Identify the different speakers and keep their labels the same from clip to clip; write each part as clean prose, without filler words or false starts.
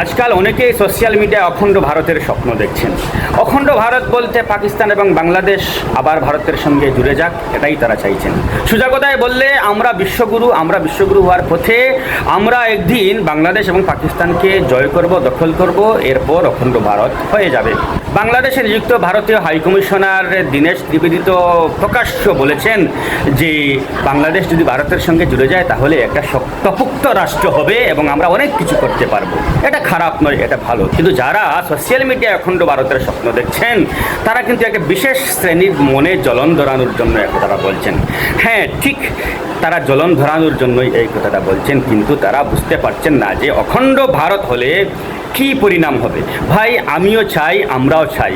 Speaker 1: আজকাল অনেকেই সোশ্যাল মিডিয়ায় অখণ্ড ভারতের স্বপ্ন দেখছেন। অখণ্ড ভারত বলতে পাকিস্তান এবং বাংলাদেশ আবার ভারতের সঙ্গে জুড়ে যাক, এটাই তারা চাইছেন। সোজা কথায় বললে আমরা বিশ্বগুরু হওয়ার পথে আমরা একদিন বাংলাদেশ এবং পাকিস্তানকে জয় করব, দখল করব, এরপর অখণ্ড ভারত হয়ে যাবে। বাংলাদেশে নিযুক্ত ভারতীয় হাইকমিশনার দীনেশ ত্রিবেদী তো প্রকাশ্য বলেছেন যে বাংলাদেশ যদি ভারতের সঙ্গে জুড়ে যায় তাহলে একটা শক্তপোক্ত রাষ্ট্র হবে এবং আমরা অনেক কিছু করতে পারবো। এটা খারাপ নয়, এটা ভালো। কিন্তু যারা সোশ্যাল মিডিয়ায় অখণ্ড ভারতের স্বপ্ন দেখছেন তারা কিন্তু একটা বিশেষ শ্রেণীর মনে জ্বলন ধরানোর জন্য এক কথাটা বলছেন। হ্যাঁ, ঠিক, তারা জ্বলন ধরানোর জন্যই এই কথাটা বলছেন, কিন্তু তারা বুঝতে পারছেন না যে অখণ্ড ভারত হলে কী পরিণাম হবে। ভাই, আমিও চাই, আমরাও চাই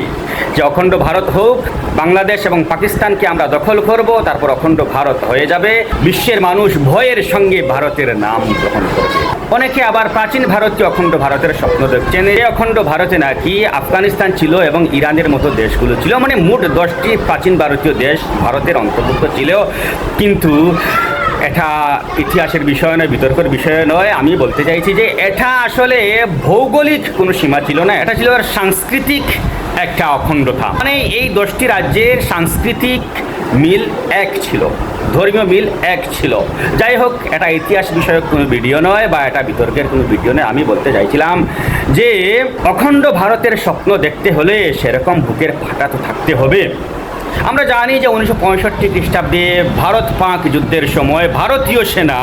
Speaker 1: যে অখণ্ড ভারত হোক, বাংলাদেশ এবং পাকিস্তানকে আমরা দখল করব, তারপর অখণ্ড ভারত হয়ে যাবে। বিশ্বের মানুষ ভয়ের সঙ্গে ভারতের নাম গ্রহণ করবে। অনেকে আবার প্রাচীন ভারতকে অখণ্ড ভারতের স্বপ্ন দেখছেন। এই অখণ্ড ভারতে নাকি আফগানিস্তান ছিল এবং ইরানের মতো দেশগুলো ছিল, মানে মোট 10টি প্রাচীন ভারতীয় দেশ ভারতের অন্তর্ভুক্ত ছিল। কিন্তু এটা ইতিহাসের বিষয় নয়, বিতর্কের বিষয় নয়। আমি বলতে চাইছি যে এটা আসলে ভৌগোলিক কোনো সীমা ছিল না, এটা ছিল সাংস্কৃতিক একটা অখণ্ডতা। মানে এই 10টি রাজ্যের সাংস্কৃতিক মিল এক ছিল, ধর্মীয় মিল এক ছিল। যাই হোক, এটা ইতিহাস বিষয়ক কোনো ভিডিও নয় বা এটা বিতর্কের কোনো ভিডিও নয়। আমি বলতে চাইছিলাম যে অখণ্ড ভারতের স্বপ্ন দেখতে হলে সেরকম বুকের ফাটা তো থাকতে হবে। আমরা জানি যে 1965 খ্রিস্টাব্দে ভারত পাক যুদ্ধের সময় ভারতীয় সেনা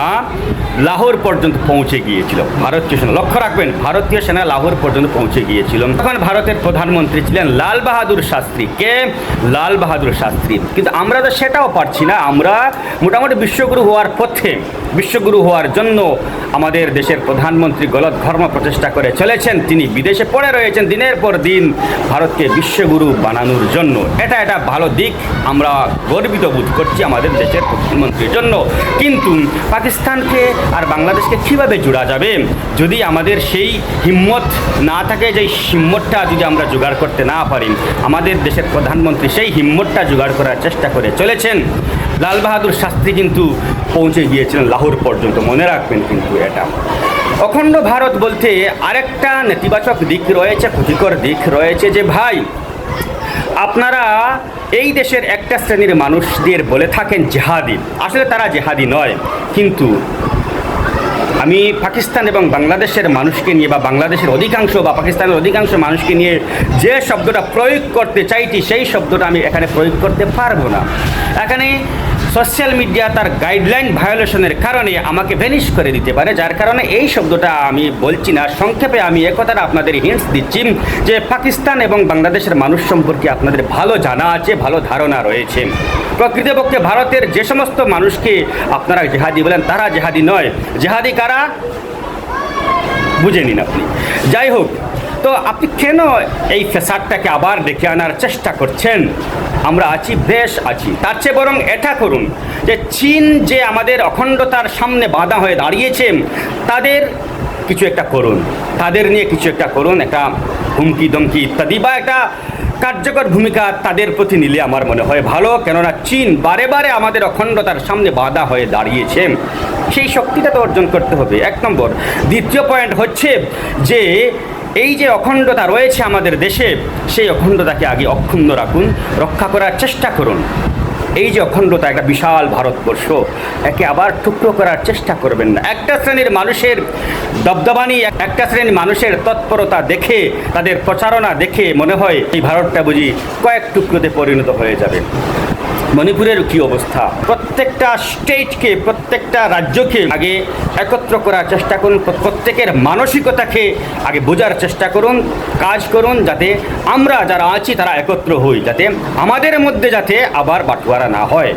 Speaker 1: লাহোর পর্যন্ত পৌঁছে গিয়েছিল। ভারতীয় সেনা, লক্ষ্য রাখবেন, ভারতীয় সেনা লাহোর পর্যন্ত পৌঁছে গিয়েছিল। তখন ভারতের প্রধানমন্ত্রী ছিলেন লাল বাহাদুর শাস্ত্রী। কে? লাল বাহাদুর শাস্ত্রী। কিন্তু আমরা তো সেটাও পারছি না। আমরা মোটামুটি বিশ্বগুরু হওয়ার পথে, বিশ্বগুরু হওয়ার জন্য আমাদের দেশের প্রধানমন্ত্রী গলত ঘর্ম প্রচেষ্টা করে চলেছেন। তিনি বিদেশে পড়ে রয়েছেন দিনের পর দিন ভারতকে বিশ্বগুরু বানানোর জন্য। এটা ভালো দিক, আমরা গর্বিত বোধ করছি আমাদের দেশের প্রধানমন্ত্রীর জন্য। কিন্তু পাকিস্তানকে আর বাংলাদেশকে কীভাবে জোড়া যাবে যদি আমাদের সেই হিম্মত না থাকে, যে হিম্মতটা যদি আমরা জোগাড় করতে না পারি। আমাদের দেশের প্রধানমন্ত্রী সেই হিম্মতটা জোগাড় করার চেষ্টা করে চলেছেন। লাল বাহাদুর শাস্ত্রী কিন্তু পৌঁছে গিয়েছিলেন লাহোর পর্যন্ত, মনে রাখবেন। কিন্তু এটা অখণ্ড ভারত বলতে আরেকটা নেতিবাচক দিক রয়েছে, ক্ষতিকর দিক রয়েছে। যে ভাই, আপনারা এই দেশের একটা শ্রেণীর মানুষদের বলে থাকেন জেহাদি। আসলে তারা জেহাদি নয়। কিন্তু আমি পাকিস্তান এবং বাংলাদেশের মানুষকে নিয়ে বা বাংলাদেশের অধিকাংশ বা পাকিস্তানের অধিকাংশ মানুষকে নিয়ে যে শব্দটা প্রয়োগ করতে চাইছি সেই শব্দটা আমি এখানে প্রয়োগ করতে পারবো না। এখানে সোশ্যাল মিডিয়া তার গাইডলাইন ভায়োলেশনের কারণে আমাকে ভ্যানিশ করে দিতে পারে, যার কারণে এই শব্দটা আমি বলছি না। সংক্ষেপে আমি একথাটা আপনাদের হিন্টস দিচ্ছি যে পাকিস্তান এবং বাংলাদেশের মানুষ সম্পর্কে আপনাদের ভালো জানা আছে, ভালো ধারণা রয়েছে। প্রকৃতপক্ষে ভারতের যে সমস্ত মানুষকে আপনারা জেহাদি বলেন তারা জেহাদি নয়। জেহাদি কারা বুঝে নিন আপনি। যাই হোক, তো আপনি কেন এই ফ্যাসাদটাকে আবার ডেকে আনার চেষ্টা করছেন? আমরা আছি, বেশ আছি। তার চেয়ে বরং এটা করুন যে চীন যে আমাদের অখণ্ডতার সামনে বাধা হয়ে দাঁড়িয়েছে, তাদের কিছু একটা করুন, তাদের নিয়ে কিছু একটা করুন, একটা হুমকি দমকি ইত্যাদি, বা একটা কার্যকর ভূমিকা তাদের প্রতি নিলে আমার মনে হয় ভালো। কেননা চীন বারে বারে আমাদের অখণ্ডতার সামনে বাধা হয়ে দাঁড়িয়েছে, সেই শক্তিটা তো অর্জন করতে হবে, 1 নম্বর। দ্বিতীয় পয়েন্ট হচ্ছে যে এই যে অখণ্ডতা রয়েছে আমাদের দেশে, সেই অখণ্ডতাকে আগে অক্ষুণ্ণ রাখুন, রক্ষা করার চেষ্টা করুন। এই যে অখণ্ডতা, একটা বিশাল ভারতবর্ষ, একে আবার টুকরো করার চেষ্টা করবেন না। একটা শ্রেণীর মানুষের দবদবানি, একটা শ্রেণীর মানুষের তৎপরতা দেখে, তাদের প্রচারণা দেখে মনে হয় এই ভারতটা বুঝি কয়েক টুকরোতে পরিণত হয়ে যাবে। মণিপুরের কী অবস্থা? প্রত্যেকটা স্টেটকে, প্রত্যেকটা রাজ্যকে আগে একত্র করার চেষ্টা করুন, প্রত্যেকের মানসিকতাকে আগে বোঝার চেষ্টা করুন, কাজ করুন, যাতে আমরা যারা আছি তারা একত্র হই, যাতে আমাদের মধ্যে যাতে আবার বাটোয়ারা না হয়।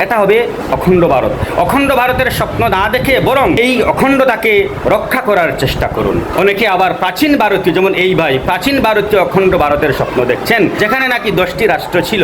Speaker 1: এটা হবে অখণ্ড ভারত। অখণ্ড ভারতের স্বপ্ন না দেখে বরং এই অখণ্ডতাকে রক্ষা করার চেষ্টা করুন। অনেকে আবার প্রাচীন ভারতীয়, যেমন এই ভাই প্রাচীন ভারতীয় অখণ্ড ভারতের স্বপ্ন দেখছেন, যেখানে নাকি 10টি রাষ্ট্র ছিল।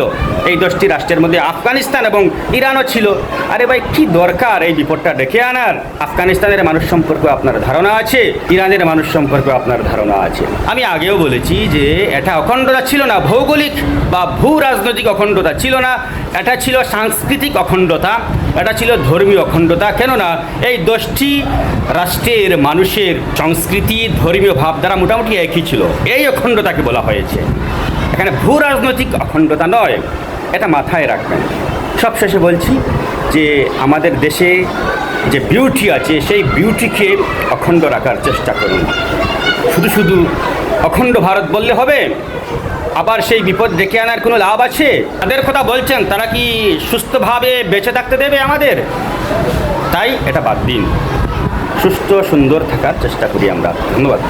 Speaker 1: এই 10টি রাষ্ট্রের মধ্যে আফগানিস্তান এবং ইরানও ছিল। আরে ভাই, কি দরকার এই বিপদটা ডেকে আনার? আফগানিস্তানের মানুষ সম্পর্কে আপনার ধারণা আছে, ইরানের মানুষ সম্পর্কে আপনার ধারণা আছে। আমি আগেও বলেছি যে এটা অখণ্ডতা ছিল না, ভৌগোলিক বা ভূ রাজনৈতিক অখণ্ডতা ছিল না, এটা ছিল সাংস্কৃতিক অখণ্ডতা, এটা ছিল ধর্মীয় অখণ্ডতা। কেননা এই 10টি রাষ্ট্রের মানুষের সংস্কৃতি, ধর্মীয় ভাবধারা মোটামুটি একই ছিল। এই অখণ্ডতাকে বলা হয়েছে। এখানে ভূ রাজনৈতিক অখণ্ডতা নয়, এটা মাথায় রাখবেন। সবশেষে বলছি যে আমাদের দেশে যে বিউটি আছে, সেই বিউটিকে অখণ্ড রাখার চেষ্টা করুন। শুধু শুধু অখণ্ড ভারত বললে হবে? আবার সেই বিপদ ডেকে আনার কোনো লাভ আছে? তাদের কথা বলছেন, তারা কি সুস্থভাবে বেঁচে থাকতে দেবে আমাদের? তাই এটা বাদ দিন, সুস্থ সুন্দর থাকার চেষ্টা করি আমরা। ধন্যবাদ।